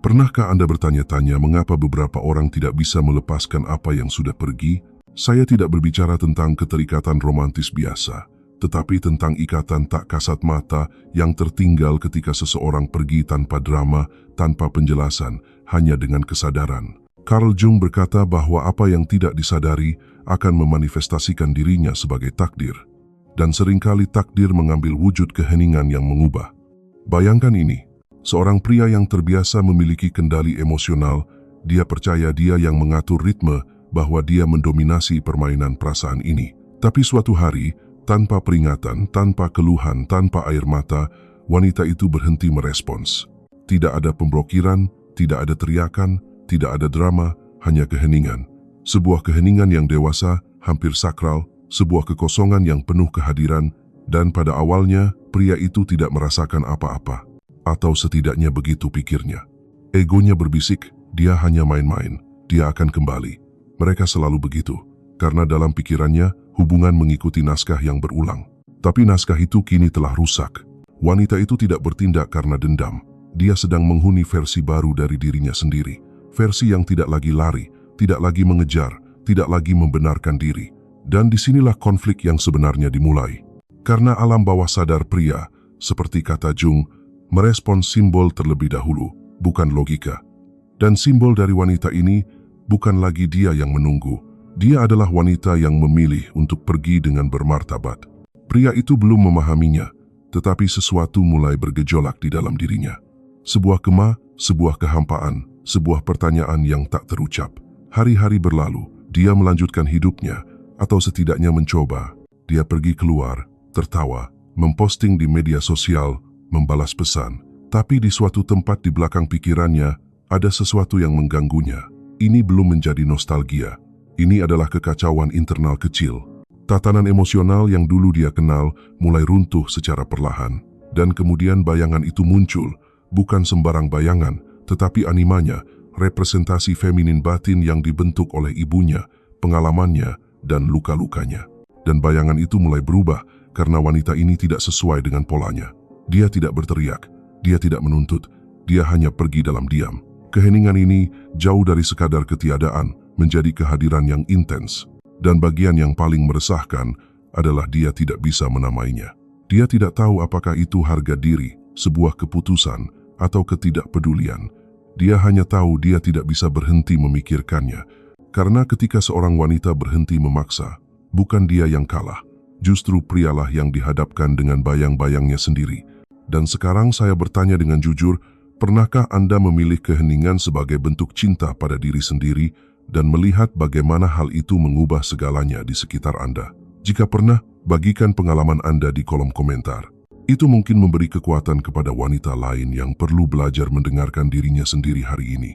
Pernahkah Anda bertanya-tanya mengapa beberapa orang tidak bisa melepaskan apa yang sudah pergi? Saya tidak berbicara tentang keterikatan romantis biasa, tetapi tentang ikatan tak kasat mata yang tertinggal ketika seseorang pergi tanpa drama, tanpa penjelasan, hanya dengan kesadaran. Carl Jung berkata bahwa apa yang tidak disadari akan memanifestasikan dirinya sebagai takdir. Dan seringkali takdir mengambil wujud keheningan yang mengubah. Bayangkan ini. Seorang pria yang terbiasa memiliki kendali emosional, dia percaya dia yang mengatur ritme, bahwa dia mendominasi permainan perasaan ini. Tapi suatu hari, tanpa peringatan, tanpa keluhan, tanpa air mata, wanita itu berhenti merespons. Tidak ada pemblokiran, tidak ada teriakan, tidak ada drama, hanya keheningan. Sebuah keheningan yang dewasa, hampir sakral, sebuah kekosongan yang penuh kehadiran, dan pada awalnya, pria itu tidak merasakan apa-apa. Atau setidaknya begitu pikirnya. Egonya berbisik, dia hanya main-main, dia akan kembali. Mereka selalu begitu, karena dalam pikirannya hubungan mengikuti naskah yang berulang. Tapi naskah itu kini telah rusak. Wanita itu tidak bertindak karena dendam. Dia sedang menghuni versi baru dari dirinya sendiri. Versi yang tidak lagi lari, tidak lagi mengejar, tidak lagi membenarkan diri. Dan disinilah konflik yang sebenarnya dimulai. Karena alam bawah sadar pria, seperti kata Jung, merespons simbol terlebih dahulu, bukan logika. Dan simbol dari wanita ini bukan lagi dia yang menunggu. Dia adalah wanita yang memilih untuk pergi dengan bermartabat. Pria itu belum memahaminya, tetapi sesuatu mulai bergejolak di dalam dirinya. Sebuah kema, sebuah kehampaan, sebuah pertanyaan yang tak terucap. Hari-hari berlalu, dia melanjutkan hidupnya, atau setidaknya mencoba. Dia pergi keluar, tertawa, memposting di media sosial, membalas pesan, tapi di suatu tempat di belakang pikirannya ada sesuatu yang mengganggunya. Ini belum menjadi nostalgia. Ini adalah kekacauan internal kecil. Tatanan emosional yang dulu dia kenal mulai runtuh secara perlahan. Dan kemudian bayangan itu muncul, bukan sembarang bayangan, tetapi animanya, representasi feminin batin yang dibentuk oleh ibunya, pengalamannya, dan luka-lukanya. Dan bayangan itu mulai berubah karena wanita ini tidak sesuai dengan polanya. Dia tidak berteriak, dia tidak menuntut, dia hanya pergi dalam diam. Keheningan ini jauh dari sekadar ketiadaan, menjadi kehadiran yang intens. Dan bagian yang paling meresahkan adalah dia tidak bisa menamainya. Dia tidak tahu apakah itu harga diri, sebuah keputusan, atau ketidakpedulian. Dia hanya tahu dia tidak bisa berhenti memikirkannya. Karena ketika seorang wanita berhenti memaksa, bukan dia yang kalah. Justru prialah yang dihadapkan dengan bayang-bayangnya sendiri. Dan sekarang saya bertanya dengan jujur, pernahkah Anda memilih keheningan sebagai bentuk cinta pada diri sendiri dan melihat bagaimana hal itu mengubah segalanya di sekitar Anda? Jika pernah, bagikan pengalaman Anda di kolom komentar. Itu mungkin memberi kekuatan kepada wanita lain yang perlu belajar mendengarkan dirinya sendiri hari ini.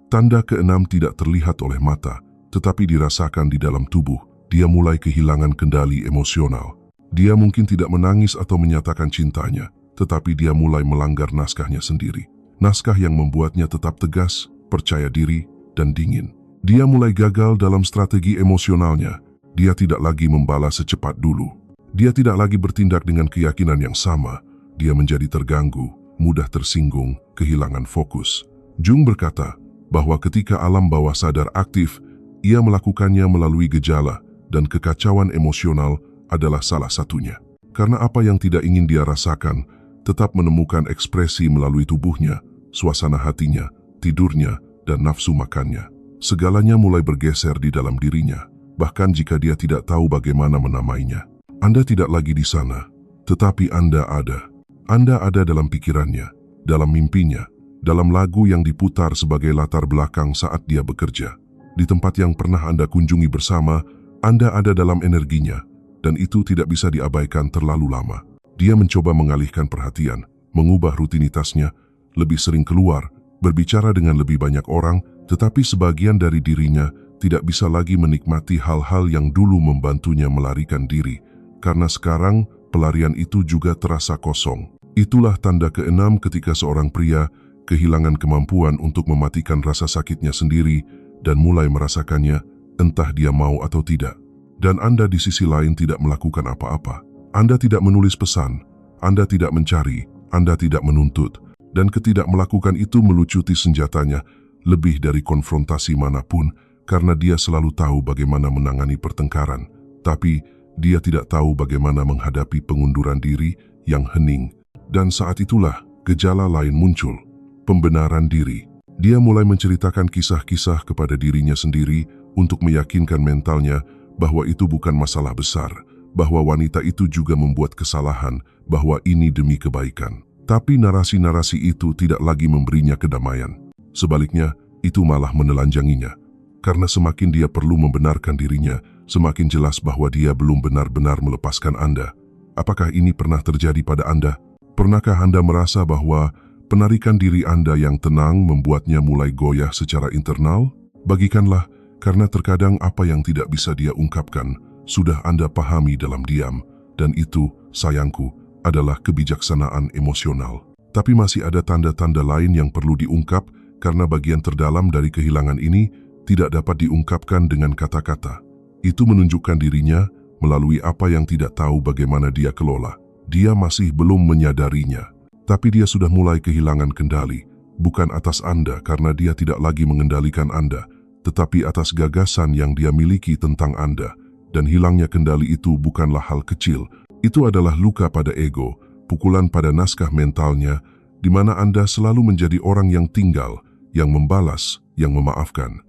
Tanda keenam tidak terlihat oleh mata, tetapi dirasakan di dalam tubuh. Dia mulai kehilangan kendali emosional. Dia mungkin tidak menangis atau menyatakan cintanya, tetapi dia mulai melanggar naskahnya sendiri. Naskah yang membuatnya tetap tegas, percaya diri, dan dingin. Dia mulai gagal dalam strategi emosionalnya. Dia tidak lagi membalas secepat dulu. Dia tidak lagi bertindak dengan keyakinan yang sama. Dia menjadi terganggu, mudah tersinggung, kehilangan fokus. Jung berkata bahwa ketika alam bawah sadar aktif, ia melakukannya melalui gejala, dan kekacauan emosional adalah salah satunya. Karena apa yang tidak ingin dia rasakan tetap menemukan ekspresi melalui tubuhnya, suasana hatinya, tidurnya, dan nafsu makannya. Segalanya mulai bergeser di dalam dirinya, bahkan jika dia tidak tahu bagaimana menamainya. Anda tidak lagi di sana, tetapi Anda ada. Anda ada dalam pikirannya, dalam mimpinya, dalam lagu yang diputar sebagai latar belakang saat dia bekerja. Di tempat yang pernah Anda kunjungi bersama, Anda ada dalam energinya, dan itu tidak bisa diabaikan terlalu lama. Dia mencoba mengalihkan perhatian, mengubah rutinitasnya, lebih sering keluar, berbicara dengan lebih banyak orang, tetapi sebagian dari dirinya tidak bisa lagi menikmati hal-hal yang dulu membantunya melarikan diri, karena sekarang pelarian itu juga terasa kosong. Itulah tanda keenam ketika seorang pria kehilangan kemampuan untuk mematikan rasa sakitnya sendiri dan mulai merasakannya, entah dia mau atau tidak. Dan Anda di sisi lain tidak melakukan apa-apa. Anda tidak menulis pesan, Anda tidak mencari, Anda tidak menuntut. Dan ketidak melakukan itu melucuti senjatanya lebih dari konfrontasi manapun karena dia selalu tahu bagaimana menangani pertengkaran. Tapi dia tidak tahu bagaimana menghadapi pengunduran diri yang hening. Dan saat itulah gejala lain muncul, pembenaran diri. Dia mulai menceritakan kisah-kisah kepada dirinya sendiri untuk meyakinkan mentalnya bahwa itu bukan masalah besar, bahwa wanita itu juga membuat kesalahan, bahwa ini demi kebaikan. Tapi narasi-narasi itu tidak lagi memberinya kedamaian. Sebaliknya, itu malah menelanjanginya. Karena semakin dia perlu membenarkan dirinya, semakin jelas bahwa dia belum benar-benar melepaskan Anda. Apakah ini pernah terjadi pada Anda? Pernahkah Anda merasa bahwa penarikan diri Anda yang tenang membuatnya mulai goyah secara internal? Bagikanlah, karena terkadang apa yang tidak bisa dia ungkapkan, sudah Anda pahami dalam diam. Dan itu, sayangku, adalah kebijaksanaan emosional. Tapi masih ada tanda-tanda lain yang perlu diungkap karena bagian terdalam dari kehilangan ini tidak dapat diungkapkan dengan kata-kata. Itu menunjukkan dirinya melalui apa yang tidak tahu bagaimana dia kelola. Dia masih belum menyadarinya, tapi dia sudah mulai kehilangan kendali, bukan atas Anda karena dia tidak lagi mengendalikan Anda, tetapi atas gagasan yang dia miliki tentang Anda. Dan hilangnya kendali itu bukanlah hal kecil. Itu adalah luka pada ego, pukulan pada naskah mentalnya, di mana Anda selalu menjadi orang yang tinggal, yang membalas, yang memaafkan.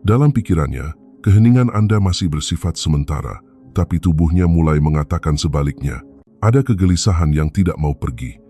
Dalam pikirannya, keheningan Anda masih bersifat sementara, tapi tubuhnya mulai mengatakan sebaliknya. Ada kegelisahan yang tidak mau pergi.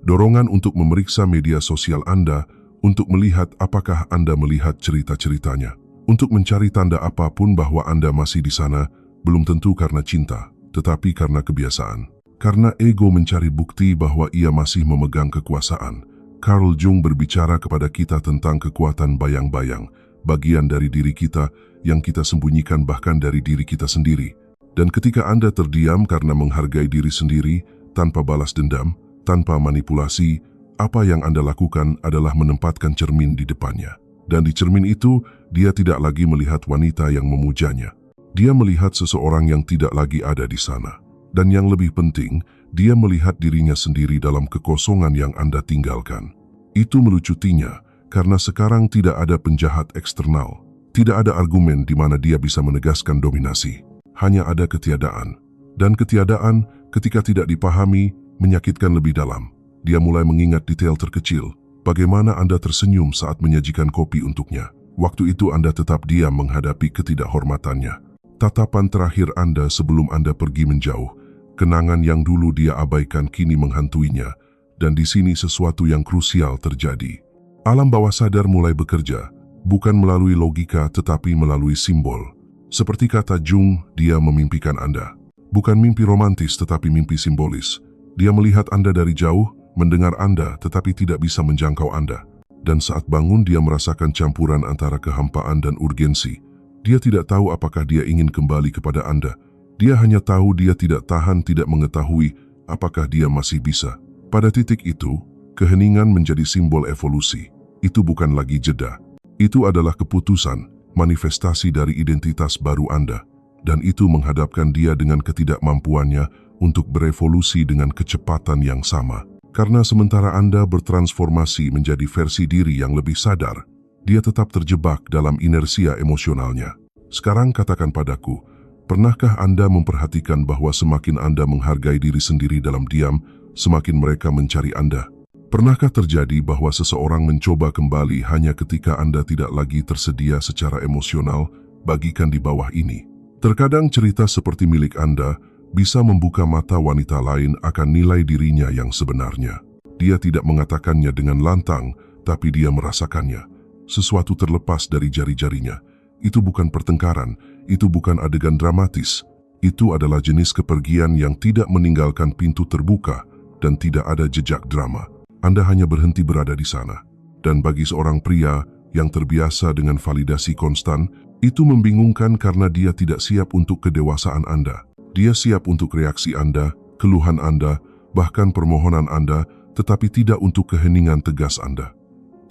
Dorongan untuk memeriksa media sosial Anda, untuk melihat apakah Anda melihat cerita-ceritanya. Untuk mencari tanda apapun bahwa Anda masih di sana, belum tentu karena cinta, tetapi karena kebiasaan. Karena ego mencari bukti bahwa ia masih memegang kekuasaan. Carl Jung berbicara kepada kita tentang kekuatan bayang-bayang, bagian dari diri kita yang kita sembunyikan bahkan dari diri kita sendiri. Dan ketika Anda terdiam karena menghargai diri sendiri, tanpa balas dendam, tanpa manipulasi, apa yang Anda lakukan adalah menempatkan cermin di depannya. Dan di cermin itu, dia tidak lagi melihat wanita yang memujanya. Dia melihat seseorang yang tidak lagi ada di sana. Dan yang lebih penting, dia melihat dirinya sendiri dalam kekosongan yang Anda tinggalkan. Itu melucutinya, karena sekarang tidak ada penjahat eksternal. Tidak ada argumen di mana dia bisa menegaskan dominasi. Hanya ada ketiadaan. Dan ketiadaan, ketika tidak dipahami, menyakitkan lebih dalam. Dia mulai mengingat detail terkecil. Bagaimana Anda tersenyum saat menyajikan kopi untuknya. Waktu itu Anda tetap diam menghadapi ketidakhormatannya. Tatapan terakhir Anda sebelum Anda pergi menjauh. Kenangan yang dulu dia abaikan kini menghantuinya. Dan di sini sesuatu yang krusial terjadi. Alam bawah sadar mulai bekerja. Bukan melalui logika tetapi melalui simbol. Seperti kata Jung, dia memimpikan Anda. Bukan mimpi romantis tetapi mimpi simbolis. Dia melihat Anda dari jauh, mendengar Anda tetapi tidak bisa menjangkau Anda. Dan saat bangun dia merasakan campuran antara kehampaan dan urgensi. Dia tidak tahu apakah dia ingin kembali kepada Anda. Dia hanya tahu dia tidak tahan tidak mengetahui apakah dia masih bisa. Pada titik itu, keheningan menjadi simbol evolusi. Itu bukan lagi jeda. Itu adalah keputusan, manifestasi dari identitas baru Anda. Dan itu menghadapkan dia dengan ketidakmampuannya untuk berevolusi dengan kecepatan yang sama. Karena sementara Anda bertransformasi menjadi versi diri yang lebih sadar, dia tetap terjebak dalam inersia emosionalnya. Sekarang katakan padaku, pernahkah Anda memperhatikan bahwa semakin Anda menghargai diri sendiri dalam diam, semakin mereka mencari Anda? Pernahkah terjadi bahwa seseorang mencoba kembali hanya ketika Anda tidak lagi tersedia secara emosional? Bagikan di bawah ini. Terkadang cerita seperti milik Anda bisa membuka mata wanita lain akan nilai dirinya yang sebenarnya. Dia tidak mengatakannya dengan lantang, tapi dia merasakannya. Sesuatu terlepas dari jari-jarinya. Itu bukan pertengkaran, itu bukan adegan dramatis. Itu adalah jenis kepergian yang tidak meninggalkan pintu terbuka dan tidak ada jejak drama. Anda hanya berhenti berada di sana. Dan bagi seorang pria yang terbiasa dengan validasi konstan, itu membingungkan karena dia tidak siap untuk kedewasaan Anda. Dia siap untuk reaksi Anda, keluhan Anda, bahkan permohonan Anda, tetapi tidak untuk keheningan tegas Anda.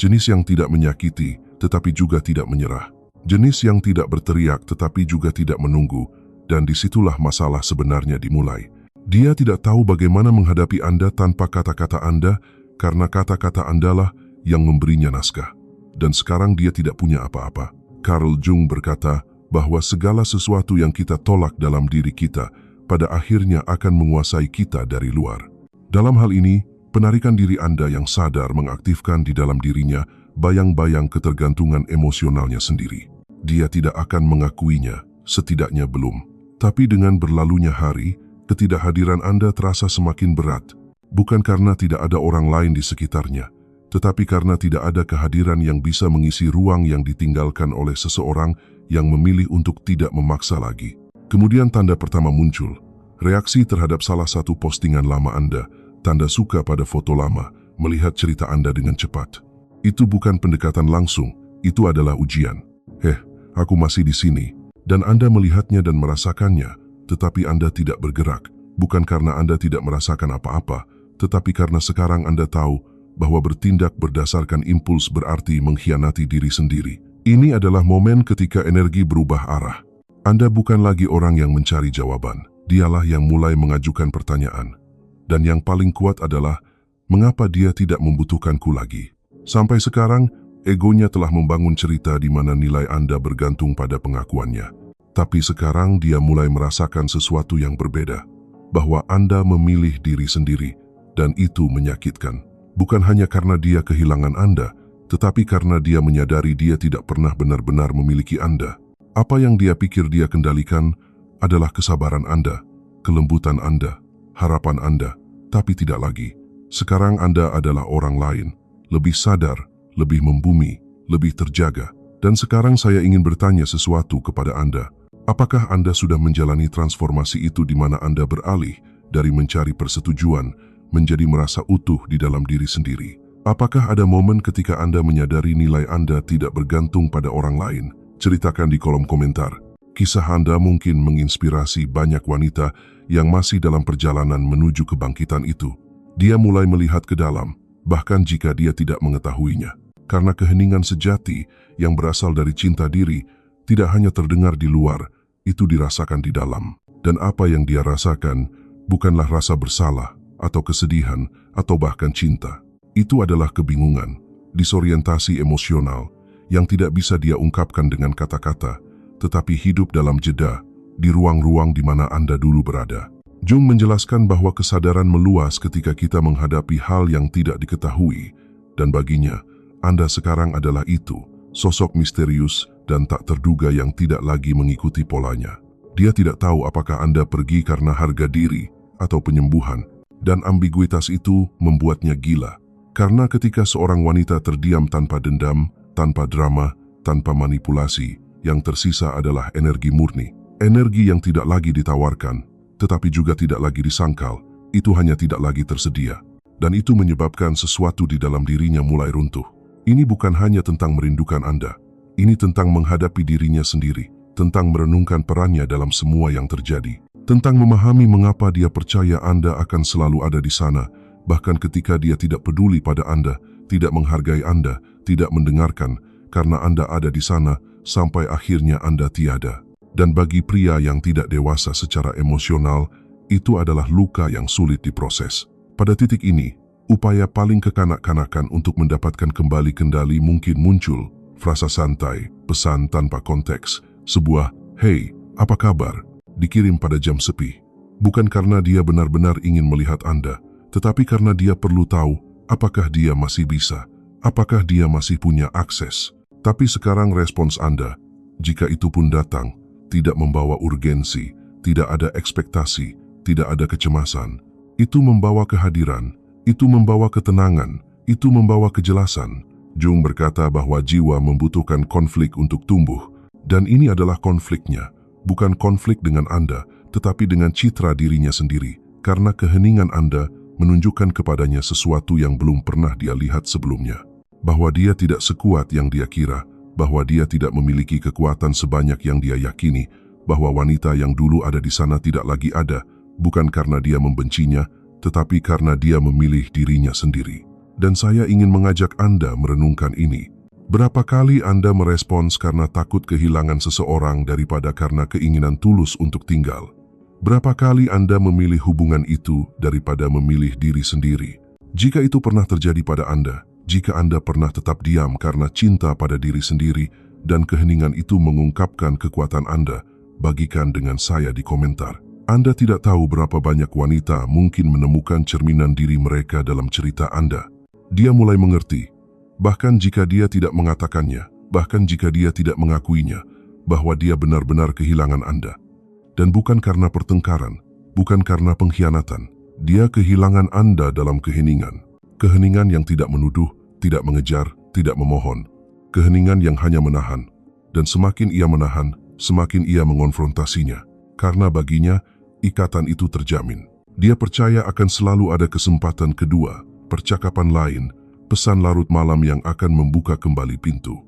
Jenis yang tidak menyakiti, tetapi juga tidak menyerah. Jenis yang tidak berteriak, tetapi juga tidak menunggu. Dan disitulah masalah sebenarnya dimulai. Dia tidak tahu bagaimana menghadapi Anda tanpa kata-kata Anda, karena kata-kata Andalah yang memberinya naskah. Dan sekarang dia tidak punya apa-apa. Carl Jung berkata bahwa segala sesuatu yang kita tolak dalam diri kita pada akhirnya akan menguasai kita dari luar. Dalam hal ini, penarikan diri Anda yang sadar mengaktifkan di dalam dirinya bayang-bayang ketergantungan emosionalnya sendiri. Dia tidak akan mengakuinya, setidaknya belum. Tapi dengan berlalunya hari, ketidakhadiran Anda terasa semakin berat. Bukan karena tidak ada orang lain di sekitarnya, tetapi karena tidak ada kehadiran yang bisa mengisi ruang yang ditinggalkan oleh seseorang yang memilih untuk tidak memaksa lagi. Kemudian tanda pertama muncul, reaksi terhadap salah satu postingan lama Anda, tanda suka pada foto lama, melihat cerita Anda dengan cepat. Itu bukan pendekatan langsung, itu adalah ujian. Aku masih di sini. Dan Anda melihatnya dan merasakannya, tetapi Anda tidak bergerak, bukan karena Anda tidak merasakan apa-apa, tetapi karena sekarang Anda tahu bahwa bertindak berdasarkan impuls berarti mengkhianati diri sendiri. Ini adalah momen ketika energi berubah arah. Anda bukan lagi orang yang mencari jawaban, dialah yang mulai mengajukan pertanyaan. Dan yang paling kuat adalah, mengapa dia tidak membutuhkanku lagi? Sampai sekarang, egonya telah membangun cerita di mana nilai Anda bergantung pada pengakuannya. Tapi sekarang dia mulai merasakan sesuatu yang berbeda, bahwa Anda memilih diri sendiri, dan itu menyakitkan. Bukan hanya karena dia kehilangan Anda, tetapi karena dia menyadari dia tidak pernah benar-benar memiliki Anda. Apa yang dia pikir dia kendalikan adalah kesabaran Anda, kelembutan Anda, harapan Anda, tapi tidak lagi. Sekarang Anda adalah orang lain, lebih sadar, lebih membumi, lebih terjaga. Dan sekarang saya ingin bertanya sesuatu kepada Anda. Apakah Anda sudah menjalani transformasi itu di mana Anda beralih dari mencari persetujuan menjadi merasa utuh di dalam diri sendiri? Apakah ada momen ketika Anda menyadari nilai Anda tidak bergantung pada orang lain? Ceritakan di kolom komentar. Kisah Anda mungkin menginspirasi banyak wanita yang masih dalam perjalanan menuju kebangkitan itu. Dia mulai melihat ke dalam, bahkan jika dia tidak mengetahuinya. Karena keheningan sejati yang berasal dari cinta diri tidak hanya terdengar di luar, itu dirasakan di dalam. Dan apa yang dia rasakan bukanlah rasa bersalah, atau kesedihan, atau bahkan cinta. Itu adalah kebingungan, disorientasi emosional, yang tidak bisa dia ungkapkan dengan kata-kata, tetapi hidup dalam jeda, di ruang-ruang di mana Anda dulu berada. Jung menjelaskan bahwa kesadaran meluas ketika kita menghadapi hal yang tidak diketahui, dan baginya, Anda sekarang adalah itu, sosok misterius dan tak terduga yang tidak lagi mengikuti polanya. Dia tidak tahu apakah Anda pergi karena harga diri, atau penyembuhan, dan ambiguitas itu membuatnya gila. Karena ketika seorang wanita terdiam tanpa dendam, tanpa drama, tanpa manipulasi, yang tersisa adalah energi murni. Energi yang tidak lagi ditawarkan, tetapi juga tidak lagi disangkal, itu hanya tidak lagi tersedia. Dan itu menyebabkan sesuatu di dalam dirinya mulai runtuh. Ini bukan hanya tentang merindukan Anda. Ini tentang menghadapi dirinya sendiri, tentang merenungkan perannya dalam semua yang terjadi. Tentang memahami mengapa dia percaya Anda akan selalu ada di sana, bahkan ketika dia tidak peduli pada Anda, tidak menghargai Anda, tidak mendengarkan, karena Anda ada di sana, sampai akhirnya Anda tiada. Dan bagi pria yang tidak dewasa secara emosional, itu adalah luka yang sulit diproses. Pada titik ini, upaya paling kekanak-kanakan untuk mendapatkan kembali kendali mungkin muncul, frasa santai, pesan tanpa konteks, sebuah, "Hey, apa kabar?" dikirim pada jam sepi. Bukan karena dia benar-benar ingin melihat Anda, tetapi karena dia perlu tahu apakah dia masih bisa, apakah dia masih punya akses. Tapi sekarang respons Anda, jika itu pun datang, tidak membawa urgensi, tidak ada ekspektasi, tidak ada kecemasan. Itu membawa kehadiran, itu membawa ketenangan, itu membawa kejelasan. Jung berkata bahwa jiwa membutuhkan konflik untuk tumbuh, dan ini adalah konfliknya. Bukan konflik dengan Anda, tetapi dengan citra dirinya sendiri, karena keheningan Anda menunjukkan kepadanya sesuatu yang belum pernah dia lihat sebelumnya. Bahwa dia tidak sekuat yang dia kira, bahwa dia tidak memiliki kekuatan sebanyak yang dia yakini, bahwa wanita yang dulu ada di sana tidak lagi ada, bukan karena dia membencinya, tetapi karena dia memilih dirinya sendiri. Dan saya ingin mengajak Anda merenungkan ini. Berapa kali Anda merespons karena takut kehilangan seseorang daripada karena keinginan tulus untuk tinggal? Berapa kali Anda memilih hubungan itu daripada memilih diri sendiri? Jika itu pernah terjadi pada Anda, jika Anda pernah tetap diam karena cinta pada diri sendiri dan keheningan itu mengungkapkan kekuatan Anda, bagikan dengan saya di komentar. Anda tidak tahu berapa banyak wanita mungkin menemukan cerminan diri mereka dalam cerita Anda. Dia mulai mengerti, bahkan jika dia tidak mengatakannya, bahkan jika dia tidak mengakuinya, bahwa dia benar-benar kehilangan Anda. Dan bukan karena pertengkaran, bukan karena pengkhianatan. Dia kehilangan Anda dalam keheningan. Keheningan yang tidak menuduh, tidak mengejar, tidak memohon. Keheningan yang hanya menahan. Dan semakin ia menahan, semakin ia mengonfrontasinya. Karena baginya, ikatan itu terjamin. Dia percaya akan selalu ada kesempatan kedua, percakapan lain, pesan larut malam yang akan membuka kembali pintu.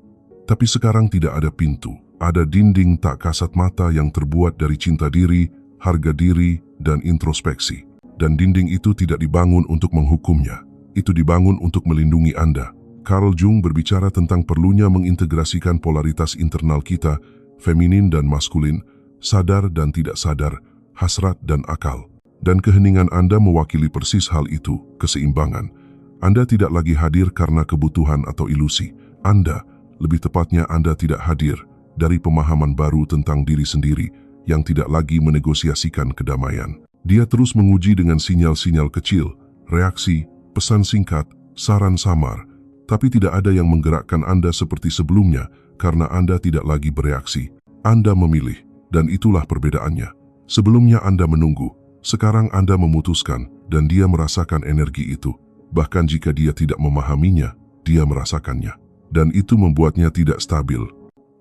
Tapi sekarang tidak ada pintu. Ada dinding tak kasat mata yang terbuat dari cinta diri, harga diri, dan introspeksi. Dan dinding itu tidak dibangun untuk menghukumnya. Itu dibangun untuk melindungi Anda. Carl Jung berbicara tentang perlunya mengintegrasikan polaritas internal kita, feminin dan maskulin, sadar dan tidak sadar, hasrat dan akal. Dan keheningan Anda mewakili persis hal itu, keseimbangan. Anda tidak lagi hadir karena kebutuhan atau ilusi. Anda, lebih tepatnya Anda tidak hadir dari pemahaman baru tentang diri sendiri yang tidak lagi menegosiasikan kedamaian. Dia terus menguji dengan sinyal-sinyal kecil, reaksi, pesan singkat, saran samar, tapi tidak ada yang menggerakkan Anda seperti sebelumnya karena Anda tidak lagi bereaksi. Anda memilih, dan itulah perbedaannya. Sebelumnya Anda menunggu, sekarang Anda memutuskan, dan dia merasakan energi itu. Bahkan jika dia tidak memahaminya, dia merasakannya. Dan itu membuatnya tidak stabil.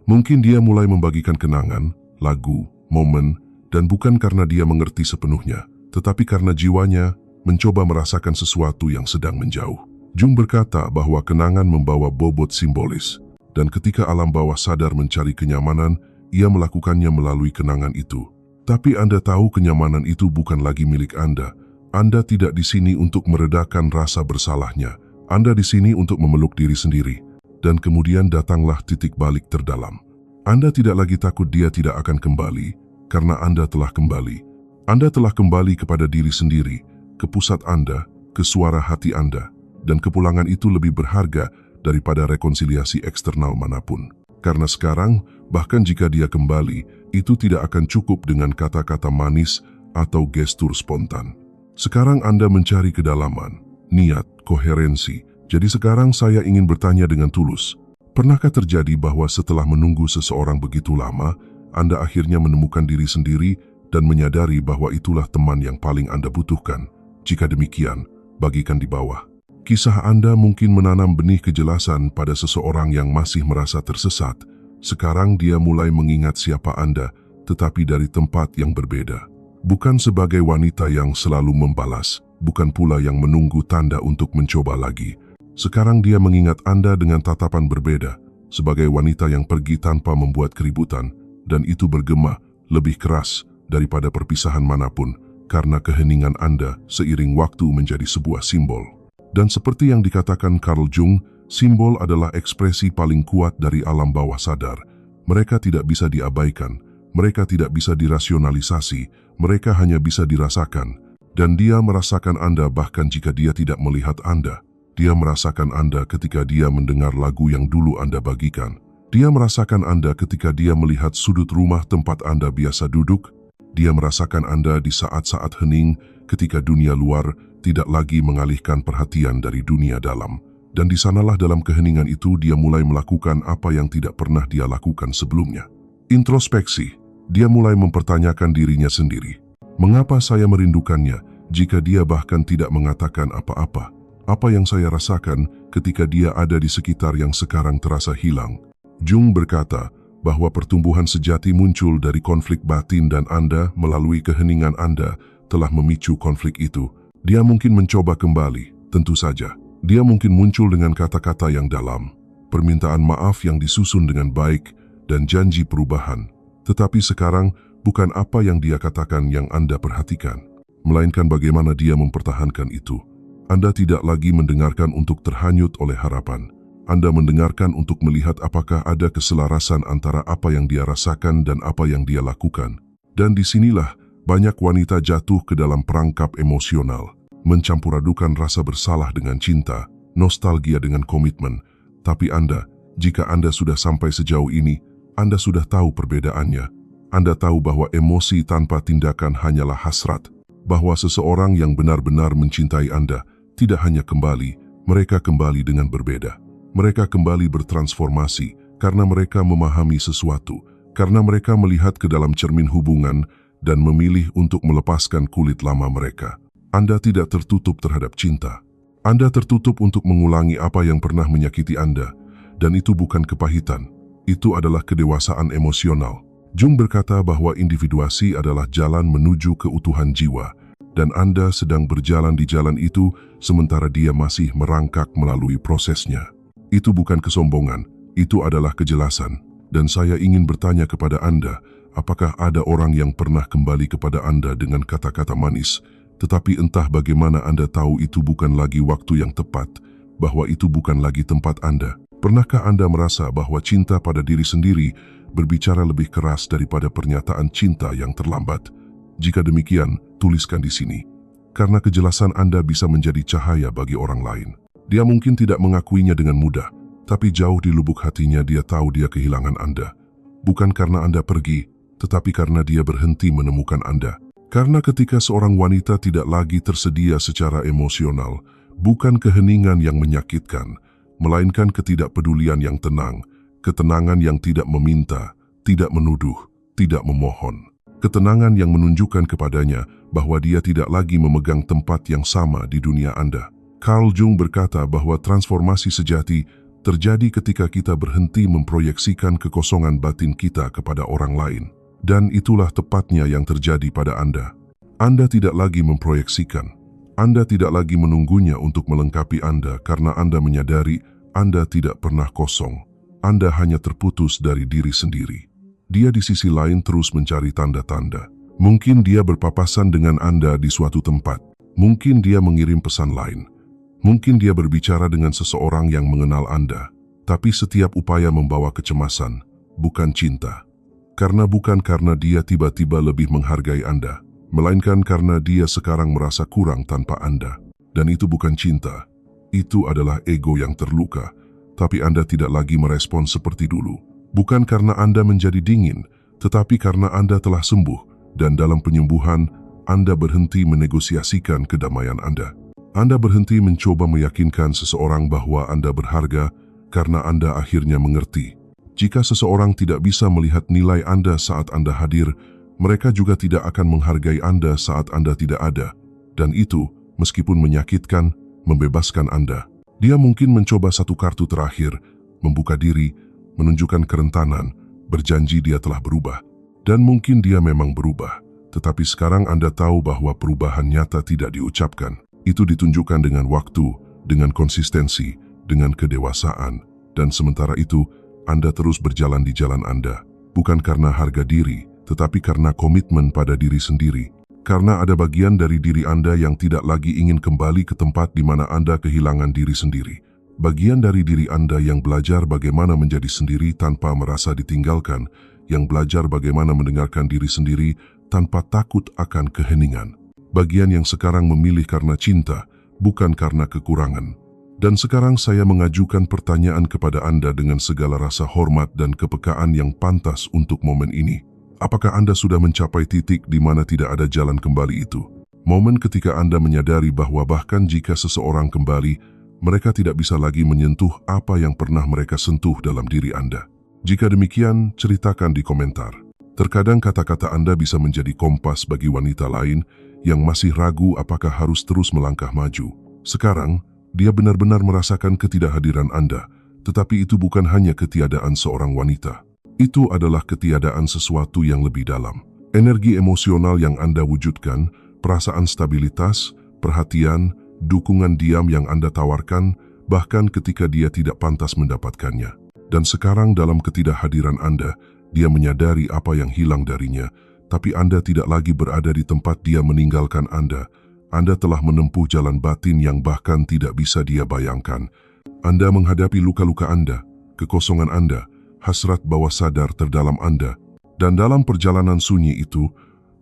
Mungkin dia mulai membagikan kenangan, lagu, momen, dan bukan karena dia mengerti sepenuhnya, tetapi karena jiwanya mencoba merasakan sesuatu yang sedang menjauh. Jung berkata bahwa kenangan membawa bobot simbolis, dan ketika alam bawah sadar mencari kenyamanan, ia melakukannya melalui kenangan itu. Tapi Anda tahu kenyamanan itu bukan lagi milik Anda. Anda tidak di sini untuk meredakan rasa bersalahnya. Anda di sini untuk memeluk diri sendiri. Dan kemudian datanglah titik balik terdalam. Anda tidak lagi takut dia tidak akan kembali, karena Anda telah kembali. Anda telah kembali kepada diri sendiri, ke pusat Anda, ke suara hati Anda, dan kepulangan itu lebih berharga daripada rekonsiliasi eksternal manapun. Karena sekarang, bahkan jika dia kembali, itu tidak akan cukup dengan kata-kata manis atau gestur spontan. Sekarang Anda mencari kedalaman, niat, koherensi. Jadi sekarang saya ingin bertanya dengan tulus. Pernahkah terjadi bahwa setelah menunggu seseorang begitu lama, Anda akhirnya menemukan diri sendiri dan menyadari bahwa itulah teman yang paling Anda butuhkan? Jika demikian, bagikan di bawah. Kisah Anda mungkin menanam benih kejelasan pada seseorang yang masih merasa tersesat. Sekarang dia mulai mengingat siapa Anda, tetapi dari tempat yang berbeda. Bukan sebagai wanita yang selalu membalas, bukan pula yang menunggu tanda untuk mencoba lagi. Sekarang dia mengingat Anda dengan tatapan berbeda, sebagai wanita yang pergi tanpa membuat keributan, dan itu bergema lebih keras daripada perpisahan manapun, karena keheningan Anda seiring waktu menjadi sebuah simbol. Dan seperti yang dikatakan Carl Jung, simbol adalah ekspresi paling kuat dari alam bawah sadar. Mereka tidak bisa diabaikan, mereka tidak bisa dirasionalisasi, mereka hanya bisa dirasakan. Dan dia merasakan Anda bahkan jika dia tidak melihat Anda. Dia merasakan Anda ketika dia mendengar lagu yang dulu Anda bagikan. Dia merasakan Anda ketika dia melihat sudut rumah tempat Anda biasa duduk. Dia merasakan Anda di saat-saat hening ketika dunia luar tidak lagi mengalihkan perhatian dari dunia dalam. Dan di sanalah dalam keheningan itu dia mulai melakukan apa yang tidak pernah dia lakukan sebelumnya. Introspeksi. Dia mulai mempertanyakan dirinya sendiri. Mengapa saya merindukannya jika dia bahkan tidak mengatakan apa-apa? Apa yang saya rasakan ketika dia ada di sekitar yang sekarang terasa hilang? Jung berkata bahwa pertumbuhan sejati muncul dari konflik batin dan Anda melalui keheningan Anda telah memicu konflik itu. Dia mungkin mencoba kembali, tentu saja. Dia mungkin muncul dengan kata-kata yang dalam, permintaan maaf yang disusun dengan baik, dan janji perubahan. Tetapi sekarang bukan apa yang dia katakan yang Anda perhatikan, melainkan bagaimana dia mempertahankan itu. Anda tidak lagi mendengarkan untuk terhanyut oleh harapan. Anda mendengarkan untuk melihat apakah ada keselarasan antara apa yang dia rasakan dan apa yang dia lakukan. Dan disinilah banyak wanita jatuh ke dalam perangkap emosional. mencampuradukan rasa bersalah dengan cinta, nostalgia dengan komitmen. Tapi Anda, jika Anda sudah sampai sejauh ini, Anda sudah tahu perbedaannya. Anda tahu bahwa emosi tanpa tindakan hanyalah hasrat, bahwa seseorang yang benar-benar mencintai Anda tidak hanya kembali, mereka kembali dengan berbeda. Mereka kembali bertransformasi karena mereka memahami sesuatu, karena mereka melihat ke dalam cermin hubungan dan memilih untuk melepaskan kulit lama mereka. Anda tidak tertutup terhadap cinta. Anda tertutup untuk mengulangi apa yang pernah menyakiti Anda, dan itu bukan kepahitan, itu adalah kedewasaan emosional. Jung berkata bahwa individuasi adalah jalan menuju keutuhan jiwa, dan Anda sedang berjalan di jalan itu sementara dia masih merangkak melalui prosesnya. Itu bukan kesombongan, itu adalah kejelasan. Dan saya ingin bertanya kepada Anda, apakah ada orang yang pernah kembali kepada Anda dengan kata-kata manis, tetapi entah bagaimana Anda tahu itu bukan lagi waktu yang tepat, bahwa itu bukan lagi tempat Anda? Pernahkah Anda merasa bahwa cinta pada diri sendiri berbicara lebih keras daripada pernyataan cinta yang terlambat? Jika demikian, tuliskan di sini. Karena kejelasan Anda bisa menjadi cahaya bagi orang lain. Dia mungkin tidak mengakuinya dengan mudah, tapi jauh di lubuk hatinya dia tahu dia kehilangan Anda. Bukan karena Anda pergi, tetapi karena dia berhenti menemukan Anda. Karena ketika seorang wanita tidak lagi tersedia secara emosional, bukan keheningan yang menyakitkan, melainkan ketidakpedulian yang tenang, ketenangan yang tidak meminta, tidak menuduh, tidak memohon. Ketenangan yang menunjukkan kepadanya bahwa dia tidak lagi memegang tempat yang sama di dunia Anda. Carl Jung berkata bahwa transformasi sejati terjadi ketika kita berhenti memproyeksikan kekosongan batin kita kepada orang lain. Dan itulah tepatnya yang terjadi pada Anda. Anda tidak lagi memproyeksikan. Anda tidak lagi menunggunya untuk melengkapi Anda karena Anda menyadari Anda tidak pernah kosong. Anda hanya terputus dari diri sendiri. Dia di sisi lain terus mencari tanda-tanda. Mungkin dia berpapasan dengan Anda di suatu tempat. Mungkin dia mengirim pesan lain. Mungkin dia berbicara dengan seseorang yang mengenal Anda. Tapi setiap upaya membawa kecemasan, bukan cinta. Bukan karena dia tiba-tiba lebih menghargai Anda, melainkan karena dia sekarang merasa kurang tanpa Anda. Dan itu bukan cinta, itu adalah ego yang terluka, tapi Anda tidak lagi merespon seperti dulu. Bukan karena Anda menjadi dingin, tetapi karena Anda telah sembuh, dan dalam penyembuhan, Anda berhenti menegosiasikan kedamaian Anda. Anda berhenti mencoba meyakinkan seseorang bahwa Anda berharga, karena Anda akhirnya mengerti. Jika seseorang tidak bisa melihat nilai Anda saat Anda hadir, mereka juga tidak akan menghargai Anda saat Anda tidak ada. Dan itu, meskipun menyakitkan, membebaskan Anda. Dia mungkin mencoba satu kartu terakhir, membuka diri, menunjukkan kerentanan, berjanji dia telah berubah. Dan mungkin dia memang berubah. Tetapi sekarang Anda tahu bahwa perubahan nyata tidak diucapkan. Itu ditunjukkan dengan waktu, dengan konsistensi, dengan kedewasaan. Dan sementara itu, Anda terus berjalan di jalan Anda, bukan karena harga diri, tetapi karena komitmen pada diri sendiri. Karena ada bagian dari diri Anda yang tidak lagi ingin kembali ke tempat di mana Anda kehilangan diri sendiri. Bagian dari diri Anda yang belajar bagaimana menjadi sendiri tanpa merasa ditinggalkan, yang belajar bagaimana mendengarkan diri sendiri tanpa takut akan keheningan. Bagian yang sekarang memilih karena cinta, bukan karena kekurangan. Dan sekarang saya mengajukan pertanyaan kepada Anda dengan segala rasa hormat dan kepekaan yang pantas untuk momen ini. Apakah Anda sudah mencapai titik di mana tidak ada jalan kembali itu? Momen ketika Anda menyadari bahwa bahkan jika seseorang kembali, mereka tidak bisa lagi menyentuh apa yang pernah mereka sentuh dalam diri Anda. Jika demikian, ceritakan di komentar. Terkadang kata-kata Anda bisa menjadi kompas bagi wanita lain yang masih ragu apakah harus terus melangkah maju. Sekarang, dia benar-benar merasakan ketidakhadiran Anda, tetapi itu bukan hanya ketiadaan seorang wanita. Itu adalah ketiadaan sesuatu yang lebih dalam. Energi emosional yang Anda wujudkan, perasaan stabilitas, perhatian, dukungan diam yang Anda tawarkan, bahkan ketika dia tidak pantas mendapatkannya. Dan sekarang dalam ketidakhadiran Anda, dia menyadari apa yang hilang darinya, tapi Anda tidak lagi berada di tempat dia meninggalkan Anda. Anda telah menempuh jalan batin yang bahkan tidak bisa dia bayangkan. Anda menghadapi luka-luka Anda, kekosongan Anda, hasrat bawah sadar terdalam Anda. Dan dalam perjalanan sunyi itu,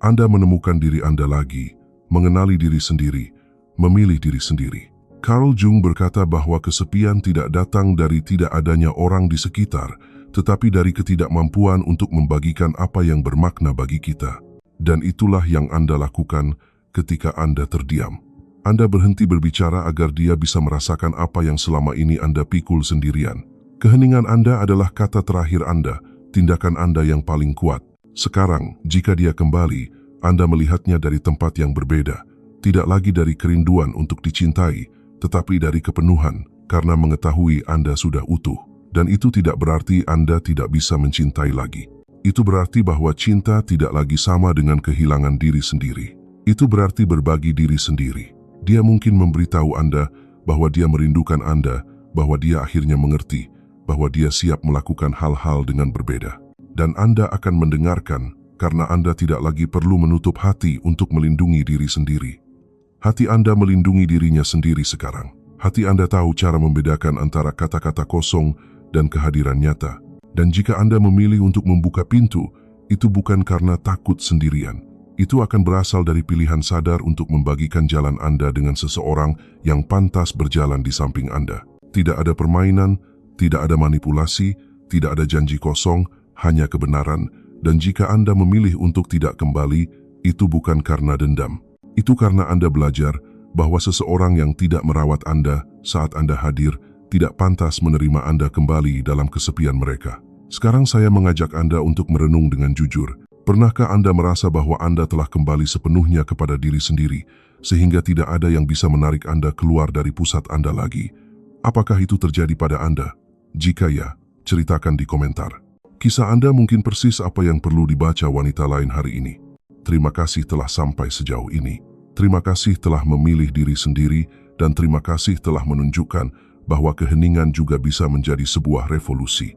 Anda menemukan diri Anda lagi, mengenali diri sendiri, memilih diri sendiri. Carl Jung berkata bahwa kesepian tidak datang dari tidak adanya orang di sekitar, tetapi dari ketidakmampuan untuk membagikan apa yang bermakna bagi kita. Dan itulah yang Anda lakukan ketika Anda terdiam. Anda berhenti berbicara agar dia bisa merasakan apa yang selama ini Anda pikul sendirian. Keheningan Anda adalah kata terakhir Anda, tindakan Anda yang paling kuat. Sekarang, jika dia kembali, Anda melihatnya dari tempat yang berbeda. Tidak lagi dari kerinduan untuk dicintai, tetapi dari kepenuhan karena mengetahui Anda sudah utuh. Dan itu tidak berarti Anda tidak bisa mencintai lagi. Itu berarti bahwa cinta tidak lagi sama dengan kehilangan diri sendiri. Itu berarti berbagi diri sendiri. Dia mungkin memberitahu Anda bahwa dia merindukan Anda, bahwa dia akhirnya mengerti, bahwa dia siap melakukan hal-hal dengan berbeda. Dan Anda akan mendengarkan karena Anda tidak lagi perlu menutup hati untuk melindungi diri sendiri. Hati Anda melindungi dirinya sendiri sekarang. Hati Anda tahu cara membedakan antara kata-kata kosong dan kehadiran nyata. Dan jika Anda memilih untuk membuka pintu, itu bukan karena takut sendirian. Itu akan berasal dari pilihan sadar untuk membagikan jalan Anda dengan seseorang yang pantas berjalan di samping Anda. Tidak ada permainan, tidak ada manipulasi, tidak ada janji kosong, hanya kebenaran. Dan jika Anda memilih untuk tidak kembali, itu bukan karena dendam. Itu karena Anda belajar bahwa seseorang yang tidak merawat Anda saat Anda hadir tidak pantas menerima Anda kembali dalam kesepian mereka. Sekarang saya mengajak Anda untuk merenung dengan jujur. Pernahkah Anda merasa bahwa Anda telah kembali sepenuhnya kepada diri sendiri, sehingga tidak ada yang bisa menarik Anda keluar dari pusat Anda lagi? Apakah itu terjadi pada Anda? Jika ya, ceritakan di komentar. Kisah Anda mungkin persis apa yang perlu dibaca wanita lain hari ini. Terima kasih telah sampai sejauh ini. Terima kasih telah memilih diri sendiri dan terima kasih telah menunjukkan bahwa keheningan juga bisa menjadi sebuah revolusi.